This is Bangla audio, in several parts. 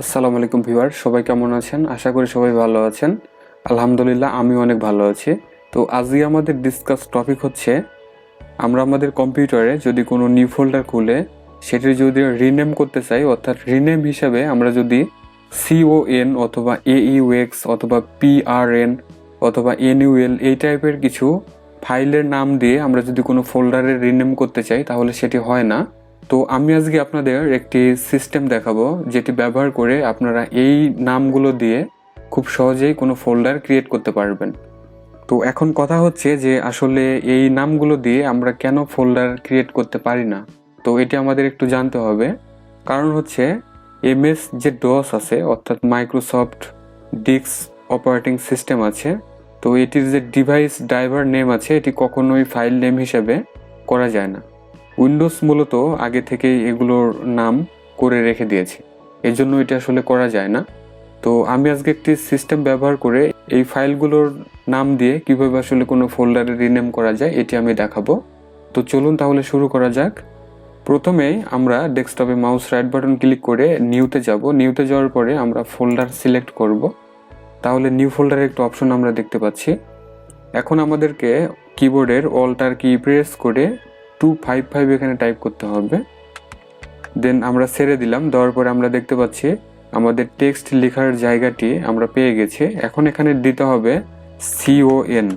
আসসালামু আলাইকুম ভিউয়ার, সবাই কেমন আছেন? আশা করি সবাই ভালো আছেন। আলহামদুলিল্লাহ আমিও অনেক ভালো আছি। তো আজকে আমাদের ডিসকাস টপিক হচ্ছে আমরা আমাদের কম্পিউটারে যদি কোনো নিউ ফোল্ডার খুলে সেটি যদি রিনেম করতে চাই, অর্থাৎ রিনেম হিসাবে আমরা যদি CON অথবা AUX অথবা PRN অথবা NUL এই টাইপের কিছু ফাইলের নাম দিয়ে আমরা যদি কোনো ফোল্ডারে রিনেম করতে চাই তাহলে সেটি হয় না। তো আমি আজকে আপনাদের একটি সিস্টেম দেখাবো যেটি ব্যবহার করে আপনারা এই নামগুলো দিয়ে খুব সহজেই কোনো ফোল্ডার ক্রিয়েট করতে পারবেন। তো এখন কথা হচ্ছে যে আসলে এই নামগুলো দিয়ে আমরা কেন ফোল্ডার ক্রিয়েট করতে পারি না। তো এটি আমাদের একটু জানতে হবে। কারণ হচ্ছে MS যে ডস আছে, অর্থাৎ মাইক্রোসফট ডিস্ক অপারেটিং সিস্টেম আছে, তো এটির যে ডিভাইস ড্রাইভার নেম আছে এটি কখনোই ফাইল নেম হিসেবে করা যায় না। উইন্ডোজ মূলত আগে থেকেই এগুলোর নাম করে রেখে দিয়েছে, এই জন্য এটা আসলে করা যায় না। তো আমি আজকে একটি সিস্টেম ব্যবহার করে এই ফাইলগুলোর নাম দিয়ে কিভাবে আসলে কোনো ফোল্ডারে রিনেম করা যায় এটি আমি দেখাবো। তো চলুন তাহলে শুরু করা যাক। প্রথমেই আমরা ডেস্কটপে মাউস রাইট বাটন ক্লিক করে নিউতে যাব। নিউতে যাওয়ার পরে আমরা ফোল্ডার সিলেক্ট করব। তাহলে নিউ ফোল্ডারের একটা অপশন আমরা দেখতে পাচ্ছি। এখন আমাদেরকে কিবোর্ডের অল্টার কি প্রেস করে 255 এখানে টাইপ করতে হবে। দেন আমরা ছেড়ে দিলাম। দেওয়ার পরে আমরা দেখতে পাচ্ছি আমাদের টেক্সট লেখার জায়গাটি আমরা পেয়ে গেছি। এখন এখানে দিতে হবে CON।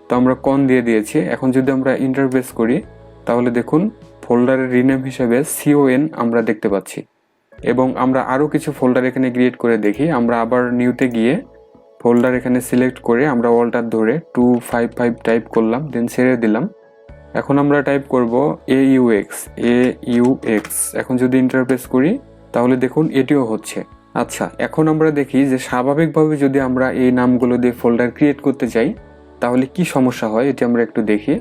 তো আমরা কন দিয়ে দিয়েছি। এখন যদি আমরা এন্টার প্রেস করি তাহলে দেখুন ফোল্ডারের রিনেম হিসেবে CON আমরা দেখতে পাচ্ছি। এবং আমরা আরও কিছু ফোল্ডার এখানে ক্রিয়েট করে দেখি। আমরা আবার নিউতে গিয়ে ফোল্ডার এখানে সিলেক্ট করে আমরা অল্টার ধরে 255 টাইপ করলাম, দেন ছেড়ে দিলাম। এখন আমরা টাইপ করব AUX। এখন যদি এন্টার প্রেস করি তাহলে দেখুন এটিও হচ্ছে। আচ্ছা, এখন আমরা দেখি যে স্বাভাবিকভাবে যদি আমরা এই নামগুলো দিয়ে ফোল্ডার ক্রিয়েট করতে চাই তাহলে কি সমস্যা হয় এটি আমরা একটু দেখি।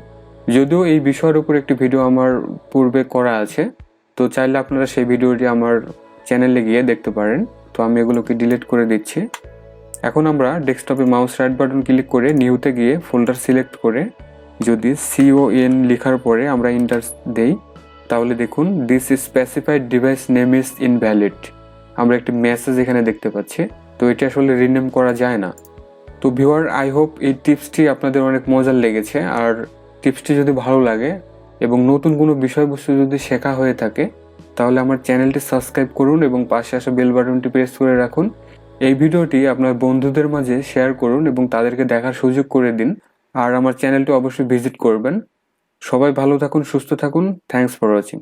যদিও এই বিষয়ের উপর একটি ভিডিও আমার পূর্বে করা আছে, তো চাইলে আপনারা সেই ভিডিওটি আমার চ্যানেলে গিয়ে দেখতে পারেন। তো আমি এগুলোকে ডিলিট করে দিচ্ছি। এখন আমরা ডেস্কটপে মাউস রাইট বাটন ক্লিক করে নিউতে গিয়ে ফোল্ডার সিলেক্ট করে যদি CON লেখার পরে আমরা এন্টার দেই তাহলে দেখুন this specified device name is invalid. আমরা একটি মেসেজ এখানে দেখতে পাচ্ছি। তো এটি আসলে রিনেম করা যায় না। তো ভিউয়ার, আই হোপ এই টিপসটি আপনাদের অনেক মজার লেগেছে। আর টিপসটি যদি ভালো লাগে এবং নতুন কোনো বিষয়বস্তু যদি শেখা হয়ে থাকে তাহলে আমার চ্যানেলটি সাবস্ক্রাইব করুন এবং পাশে আসা বেল বাটনটি প্রেস করে রাখুন। এই ভিডিওটি আপনার বন্ধুদের মাঝে শেয়ার করুন এবং তাদেরকে দেখার সুযোগ করে দিন। আর আমার চ্যানেলটি অবশ্যই ভিজিট করবেন। সবাই ভালো থাকুন, সুস্থ থাকুন। Thanks for watching.